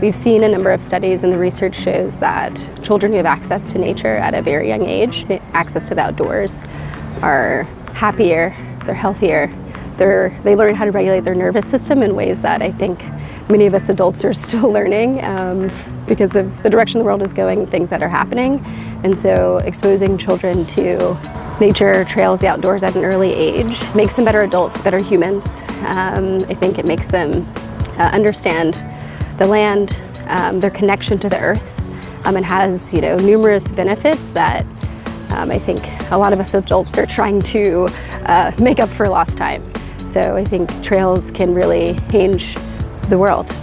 We've seen a number of studies, and the research shows that children who have access to nature at a very young age, access to the outdoors, are happier, they're healthier, they learn how to regulate their nervous system in ways that I think many of us adults are still learning because of the direction the world is going, things that are happening. And so exposing children to nature, trails, the outdoors at an early age makes them better adults, better humans. I think it makes them understand the land, their connection to the earth, and has numerous benefits that I think a lot of us adults are trying to make up for lost time. So I think trails can really change the world.